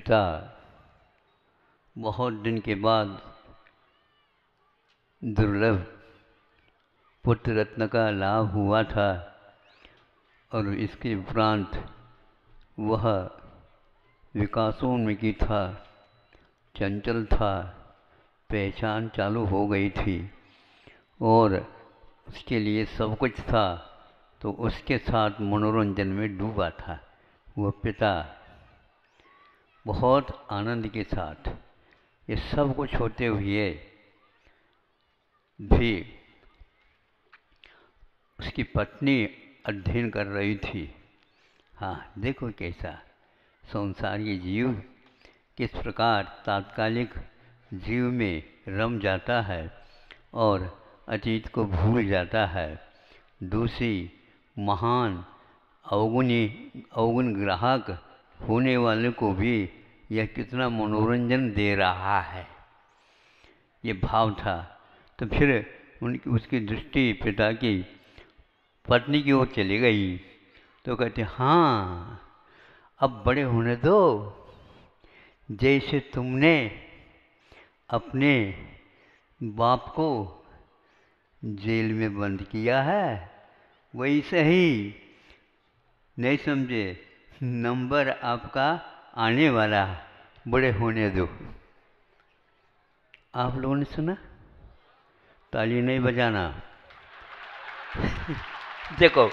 पिता बहुत दिन के बाद दुर्लभ पुत्र रत्न का लाभ हुआ था और इसके उपरांत वह विकासोन्मुखी था, चंचल था, पहचान चालू हो गई थी और उसके लिए सब कुछ था, तो उसके साथ मनोरंजन में डूबा था। वह पिता बहुत आनंद के साथ ये सब कुछ होते हुए भी उसकी पत्नी अध्ययन कर रही थी। हाँ, देखो कैसा संसारी जीव किस प्रकार तात्कालिक जीव में रम जाता है और अतीत को भूल जाता है। दूसरी महान अवगुण ग्राहक होने वाले को भी यह कितना मनोरंजन दे रहा है, ये भाव था। तो फिर उसकी दृष्टि पिता की पत्नी की ओर चली गई। तो कहते हाँ, अब बड़े होने दो, जैसे तुमने अपने बाप को जेल में बंद किया है वैसे ही, नहीं समझे, नंबर आपका आने वाला, बड़े होने दो। आप लोगों ने सुना? ताली नहीं बजाना। देखो,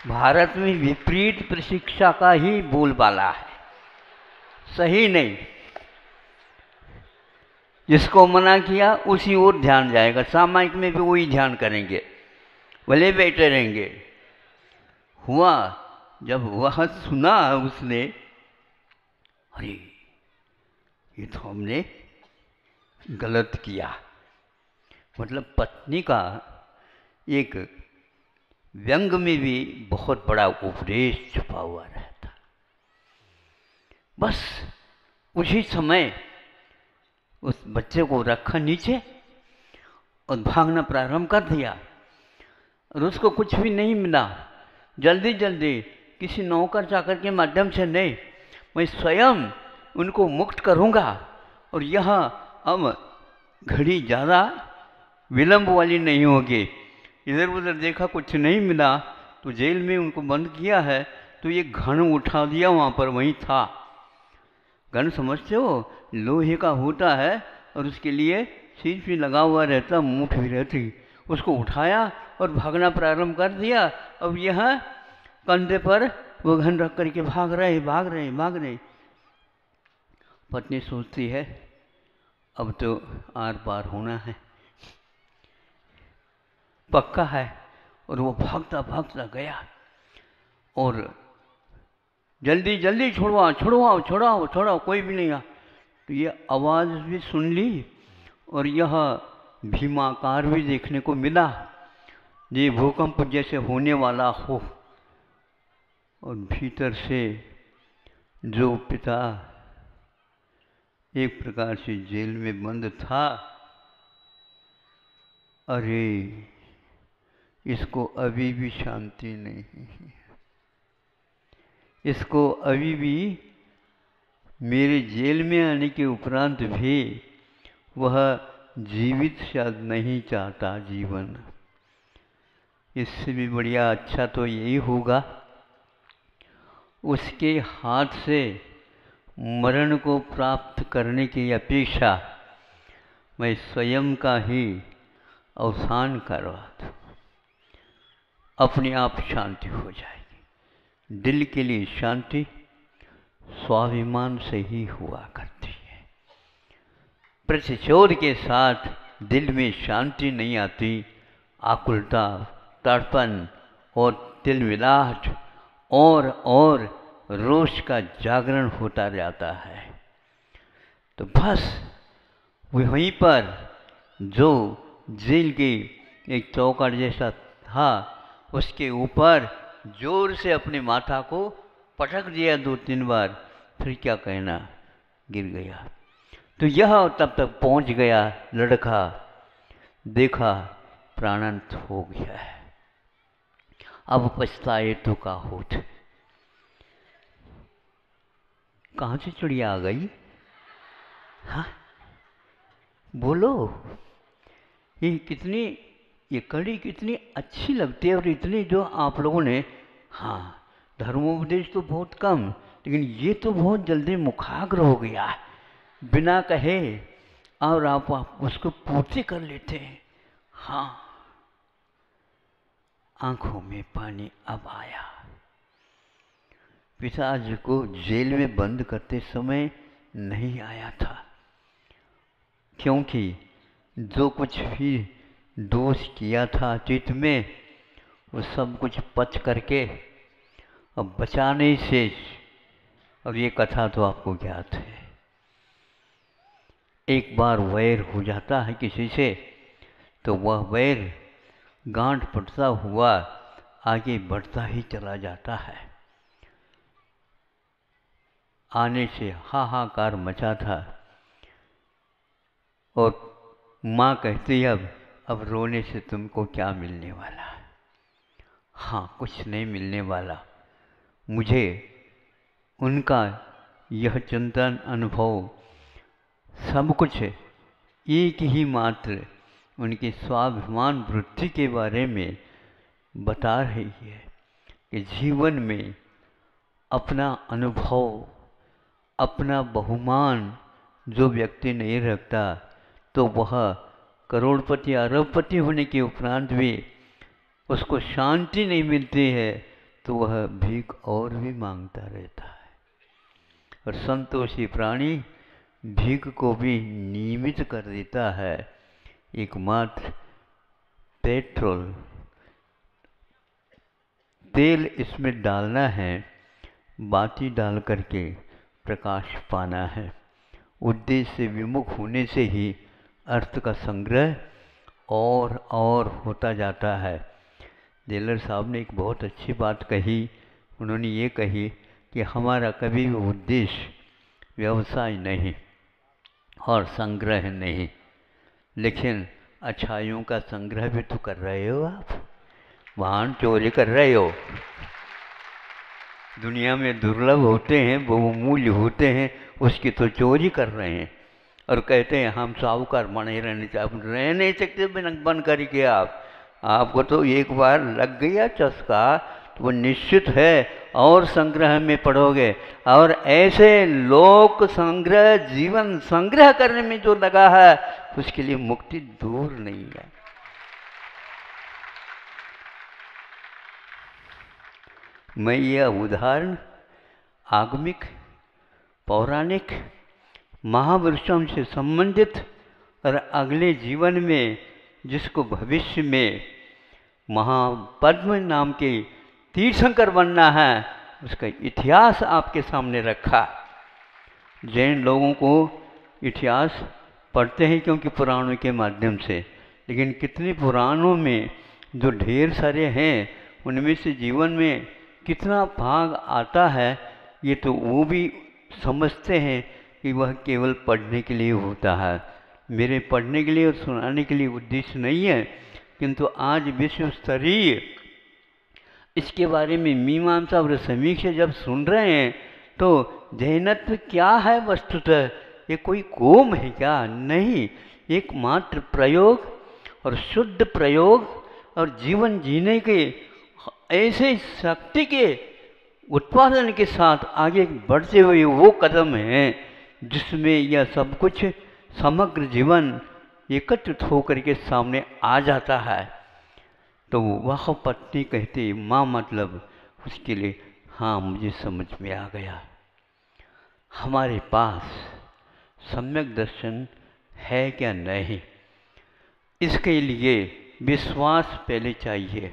भारत में विपरीत प्रशिक्षा का ही बोलबाला है, सही नहीं। जिसको मना किया उसी ओर ध्यान जाएगा, सामायिक में भी वही ध्यान करेंगे, भले बैठे रहेंगे। हुआ जब वह सुना उसने, अरे ये तो हमने गलत किया। मतलब पत्नी का एक व्यंग में भी बहुत बड़ा उपदेश छुपा हुआ रहता। बस उसी समय उस बच्चे को रखा नीचे और भागना प्रारंभ कर दिया और उसको कुछ भी नहीं मिला। जल्दी जल्दी किसी नौकर चाकर के माध्यम से नहीं, मैं स्वयं उनको मुक्त करूँगा और यह अब घड़ी ज़्यादा विलंब वाली नहीं होगी। इधर उधर देखा, कुछ नहीं मिला, तो जेल में उनको बंद किया है, तो ये घन उठा दिया, वहाँ पर वहीं था। घन समझते हो, लोहे का होता है और उसके लिए सिर पे लगा हुआ रहता, मूठ भी रहती। उसको उठाया और भागना प्रारंभ कर दिया। अब यह कंधे पर वो घन रख करके भाग रहे। पत्नी सोचती है अब तो आर पार होना है, पक्का है। और वो भागता भागता गया और जल्दी जल्दी छुड़वाओ, कोई भी नहीं आ। तो ये आवाज़ भी सुन ली और यह भीमाकार भी देखने को मिला, ये भूकंप जैसे होने वाला हो। और भीतर से जो पिता एक प्रकार से जेल में बंद था, अरे इसको अभी भी शांति नहीं है, इसको अभी भी मेरे जेल में आने के उपरांत भी वह जीवित शायद नहीं चाहता जीवन। इससे भी बढ़िया अच्छा तो यही होगा उसके हाथ से मरण को प्राप्त करने की अपेक्षा मैं स्वयं का ही अवसान करवा दूँ, अपने आप शांति हो जाएगी। दिल के लिए शांति स्वाभिमान से ही हुआ करती है। प्रतिशोध के साथ दिल में शांति नहीं आती, आकुलता, तड़पन और तिलमिलाहट और रोष का जागरण होता जाता है। तो बस वहीं पर जो जेल की एक चौखट जैसा था, उसके ऊपर जोर से अपने माथा को पटक दिया 2-3 बार, फिर क्या कहना, गिर गया। तो यह तब तक पहुंच गया लड़का, देखा प्राणांत हो गया है, अब पछताए तो का होत। कहाँ से चिड़िया आ गई? हाँ बोलो। ये कड़ी कितनी अच्छी लगती है, और इतनी जो आप लोगों ने, हाँ धर्मोपदेश तो बहुत कम, लेकिन ये तो बहुत जल्दी मुखाग्र हो गया बिना कहे, और आप उसको पूर्ति कर लेते हैं। हाँ, आंखों में पानी अब आया। पिशाच को जेल में बंद करते समय नहीं आया था, क्योंकि जो कुछ भी दोष किया था अतीत में, वो सब कुछ पच करके अब बचाने से, अब ये कथा तो आपको ज्ञात है, एक बार वैर हो जाता है किसी से, तो वह वैर गांठ पड़ता हुआ आगे बढ़ता ही चला जाता है। आने से हाहाकार मचा था, और माँ कहती अब रोने से तुमको क्या मिलने वाला है? हाँ, कुछ नहीं मिलने वाला। मुझे उनका यह चिंतन अनुभव सब कुछ एक ही मात्र उनकी स्वाभिमान वृत्ति के बारे में बता रही है कि जीवन में अपना अनुभव, अपना बहुमान जो व्यक्ति नहीं रखता, तो वह करोड़पति अरबपति होने के उपरांत भी उसको शांति नहीं मिलती है, तो वह भीख और भी मांगता रहता है। और संतोषी प्राणी भीख को भी नियमित कर देता है। एकमात्र पेट्रोल, तेल इसमें डालना है, बाती डाल करके प्रकाश पाना है। उद्देश्य से विमुख होने से ही अर्थ का संग्रह और होता जाता है। जेलर साहब ने एक बहुत अच्छी बात कही। उन्होंने ये कही कि हमारा कभी भी उद्देश्य व्यवसाय नहीं और संग्रह नहीं, लेकिन अच्छाइयों का संग्रह भी तो कर रहे हो आप। वाहन चोरी कर रहे हो, दुनिया में दुर्लभ होते हैं, बहुमूल्य होते हैं, उसकी तो चोरी कर रहे हैं, और कहते हैं हम साहूकार बने रहने चाहिए। आप रह नहीं सकते बन करके। आपको तो एक बार लग गया चस्का, तो वो निश्चित है और संग्रह में पढ़ोगे। और ऐसे लोक संग्रह, जीवन संग्रह करने में जो लगा है, उसके लिए मुक्ति दूर नहीं है। मैं यह उदाहरण आगमिक, पौराणिक, महापुरुषों से संबंधित और अगले जीवन में जिसको भविष्य में महापद्म नाम के तीर्थंकर बनना है, उसका इतिहास आपके सामने रखा। जैन लोगों को इतिहास पढ़ते हैं क्योंकि पुराणों के माध्यम से, लेकिन कितने पुराणों में जो ढेर सारे हैं, उनमें से जीवन में कितना भाग आता है, ये तो वो भी समझते हैं कि वह केवल पढ़ने के लिए होता है। मेरे पढ़ने के लिए और सुनाने के लिए उद्देश्य नहीं है, किंतु आज विश्व स्तरीय इसके बारे में मीमांसा और समीक्षा जब सुन रहे हैं, तो जैनत्व क्या है वस्तुतः? ये कोई कोम है क्या? नहीं, एकमात्र प्रयोग और शुद्ध प्रयोग और जीवन जीने के ऐसे शक्ति के उत्पादन के साथ आगे बढ़ते हुए वो कदम हैं जिसमें यह सब कुछ समग्र जीवन एकत्रित होकर के सामने आ जाता है। तो वह पत्नी कहती, माँ मतलब उसके लिए, हाँ मुझे समझ में आ गया, हमारे पास सम्यक दर्शन है क्या नहीं, इसके लिए विश्वास पहले चाहिए।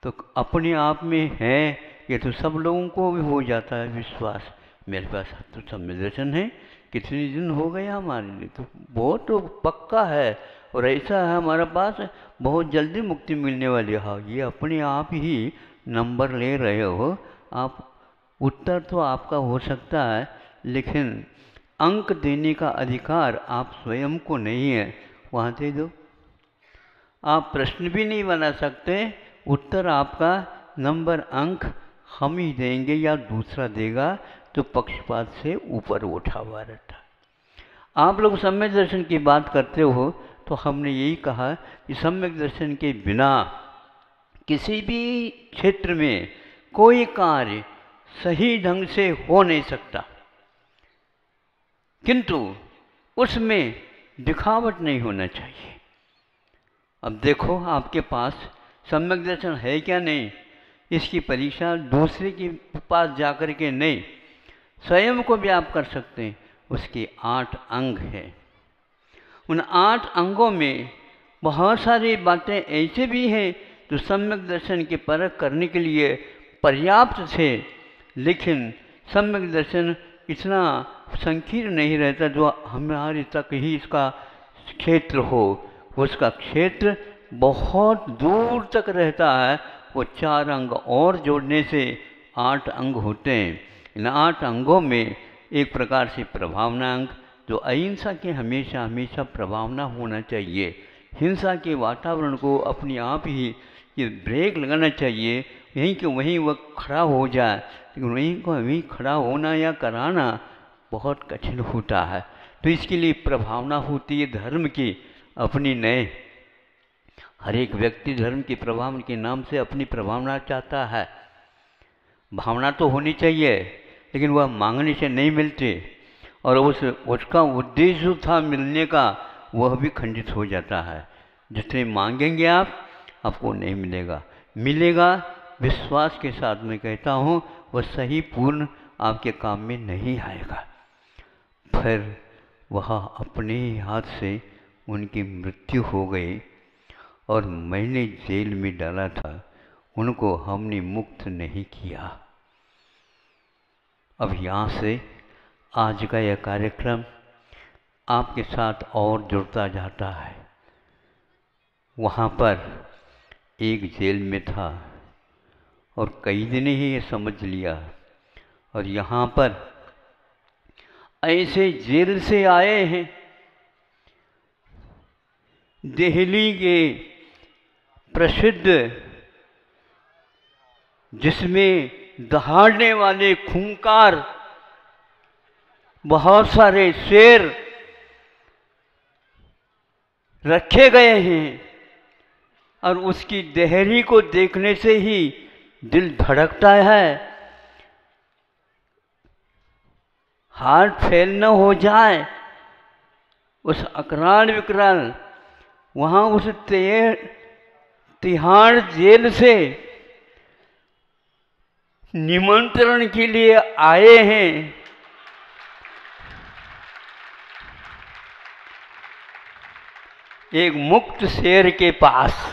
तो अपने आप में है, ये तो सब लोगों को भी हो जाता है विश्वास। मेरे पास तो सम्यक दर्शन है, कितने दिन हो गया हमारे लिए, तो बहुत तो पक्का है, और ऐसा है हमारे पास, बहुत जल्दी मुक्ति मिलने वाली है। हाँ, ये अपने आप ही नंबर ले रहे हो आप। उत्तर तो आपका हो सकता है, लेकिन अंक देने का अधिकार आप स्वयं को नहीं है, वहाँ दे दो। आप प्रश्न भी नहीं बना सकते, उत्तर आपका, नंबर अंक हम ही देंगे या दूसरा देगा, तो पक्षपात से ऊपर उठा हुआ रहता है। आप लोग सम्यक दर्शन की बात करते हो तो हमने यही कहा कि सम्यक दर्शन के बिना किसी भी क्षेत्र में कोई कार्य सही ढंग से हो नहीं सकता, किंतु उसमें दिखावट नहीं होना चाहिए। अब देखो आपके पास सम्यक दर्शन है क्या नहीं, इसकी परीक्षा दूसरे के पास जाकर के नहीं, स्वयं को भी आप कर सकते हैं। उसके 8 अंग हैं। उन 8 अंगों में बहुत सारी बातें ऐसे भी हैं जो सम्यक दर्शन की परख करने के लिए पर्याप्त थे, लेकिन सम्यक दर्शन इतना संकीर्ण नहीं रहता जो हमारे तक ही इसका क्षेत्र हो। उसका क्षेत्र बहुत दूर तक रहता है। वो 4 अंग और जोड़ने से 8 अंग होते हैं। इन 8 अंगों में एक प्रकार से प्रभावना अंग, जो अहिंसा के हमेशा हमेशा प्रभावना होना चाहिए। हिंसा के वातावरण को अपने आप ही ये ब्रेक लगाना चाहिए, यहीं कि वहीं वह खड़ा हो जाए, लेकिन वहीं को वहीं खड़ा होना या कराना बहुत कठिन होता है। तो इसके लिए प्रभावना होती है धर्म की अपनी नए। हर एक व्यक्ति धर्म की प्रभावना के नाम से अपनी प्रभावना चाहता है। भावना तो होनी चाहिए, लेकिन वह मांगने से नहीं मिलती, और उसका उद्देश्य जो था मिलने का वह भी खंडित हो जाता है। जितने मांगेंगे आप, आपको नहीं मिलेगा। मिलेगा विश्वास के साथ मैं कहता हूँ, वह सही पूर्ण आपके काम में नहीं आएगा। फिर वह अपने हाथ से उनकी मृत्यु हो गई, और मैंने जेल में डाला था, उनको हमने मुक्त नहीं किया। अब यहाँ से आज का यह कार्यक्रम आपके साथ और जुड़ता जाता है। वहाँ पर एक जेल में था और कई दिन ही ये समझ लिया, और यहाँ पर ऐसे जेल से आए हैं। दिल्ली के प्रसिद्ध, जिसमें दहाड़ने वाले खूंखार बहुत सारे शेर रखे गए हैं, और उसकी देहरी को देखने से ही दिल धड़कता है। हार्ट फेल न हो जाए उस अकराल विकराल वहाँ उस तिहाड़ जेल से निमंत्रण के लिए आए हैं। एक मुक्त शेर के पास।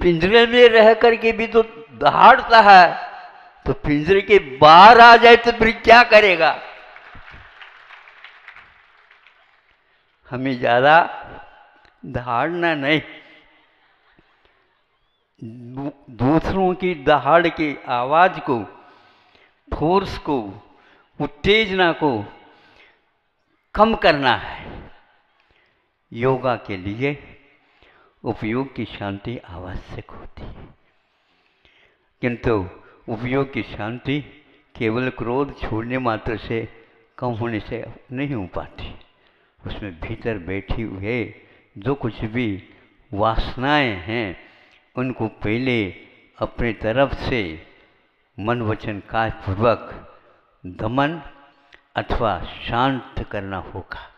पिंजरे में रह करके भी तो दहाड़ता है, तो पिंजरे के बाहर आ जाए तो फिर क्या करेगा। हमें ज़्यादा दहाड़ना नहीं, दूसरों की दहाड़ की आवाज़ को, फोर्स को, उत्तेजना को कम करना है। योगा के लिए उपयोग की शांति आवश्यक होती है, किंतु उपयोग की शांति केवल क्रोध छोड़ने मात्र से कम होने से नहीं हो पाती। उसमें भीतर बैठी हुए जो कुछ भी वासनाएं हैं, उनको पहले अपने तरफ से मन वचन काज पूर्वक दमन अथवा शांत करना होगा।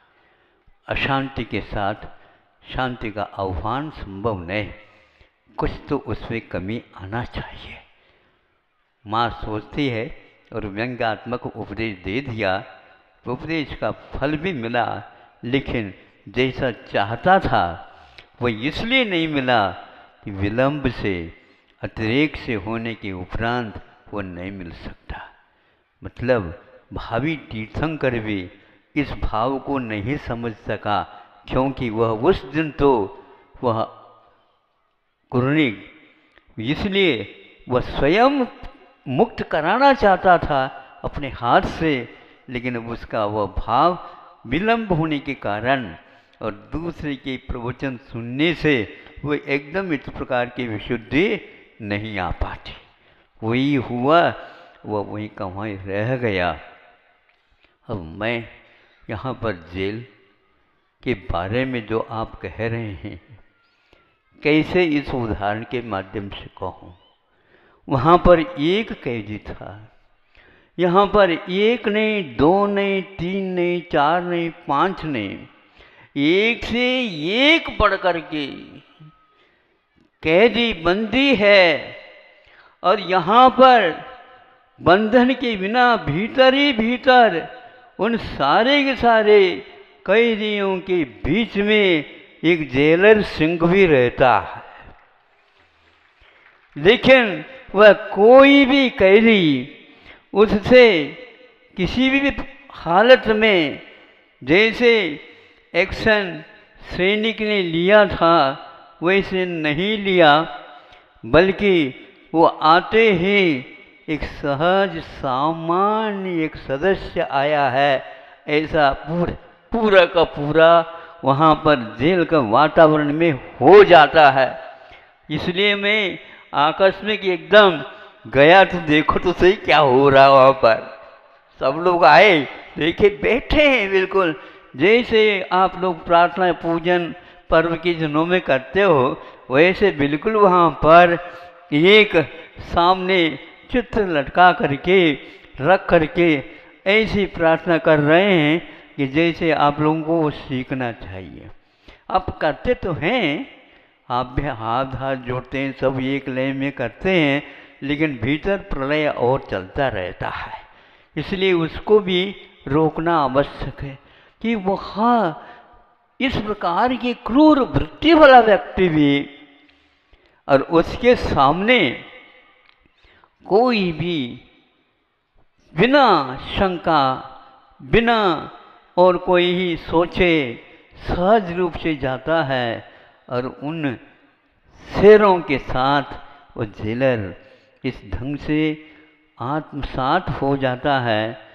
अशांति के साथ शांति का आह्वान संभव नहीं, कुछ तो उसमें कमी आना चाहिए। माँ सोचती है और व्यंग्यात्मक उपदेश दे दिया, उपदेश का फल भी मिला, लेकिन जैसा चाहता था वह इसलिए नहीं मिला कि विलंब से, अतिरेक से होने के उपरांत वह नहीं मिल सकता। मतलब भावी तीर्थंकर भी इस भाव को नहीं समझ सका, क्योंकि वह उस दिन तो वह कुरनिक, इसलिए वह स्वयं मुक्त कराना चाहता था अपने हाथ से, लेकिन उसका वह भाव विलंब होने के कारण और दूसरे के प्रवचन सुनने से वो एकदम इस प्रकार की विशुद्धि नहीं आ पाती। वही हुआ, वह वहीं का वहीं रह गया। अब मैं यहाँ पर जेल के बारे में जो आप कह रहे हैं, कैसे इस उदाहरण के माध्यम से कहूँ। वहाँ पर एक कैदी था, यहाँ पर एक नहीं, दो नहीं, तीन नहीं, चार नहीं, पांच नहीं, एक से एक बढ़ कर के कैदी बंदी है। और यहाँ पर बंधन के बिना भीतर ही भीतर उन सारे के सारे कैदियों के बीच में एक जेलर सिंह भी रहता है। लेकिन वह कोई भी कैदी उससे किसी भी हालत में, जैसे एक्शन सैनिक ने लिया था वैसे नहीं लिया, बल्कि वो आते ही एक सहज सामान्य एक सदस्य आया है, ऐसा पूरा का पूरा वहाँ पर जेल का वातावरण में हो जाता है। इसलिए मैं आकस्मिक एकदम गया तो देखो तो सही क्या हो रहा है वहाँ पर। सब लोग आए, देखे बैठे हैं बिल्कुल जैसे आप लोग प्रार्थना पूजन पर्व के दिनों में करते हो, वैसे बिल्कुल वहाँ पर एक सामने चित्र लटका करके रख करके ऐसी प्रार्थना कर रहे हैं कि जैसे आप लोगों को वो सीखना चाहिए। आप करते तो हैं, आप भी हाथ हाथ जोड़ते हैं, सब एक लय में करते हैं, लेकिन भीतर प्रलय और चलता रहता है। इसलिए उसको भी रोकना आवश्यक है कि वहाँ इस प्रकार की क्रूर वृत्ति वाला व्यक्ति भी और उसके सामने कोई भी बिना शंका, बिना और कोई ही सोचे सहज रूप से जाता है और उन शेरों के साथ वो जेलर इस ढंग से आत्मसात हो जाता है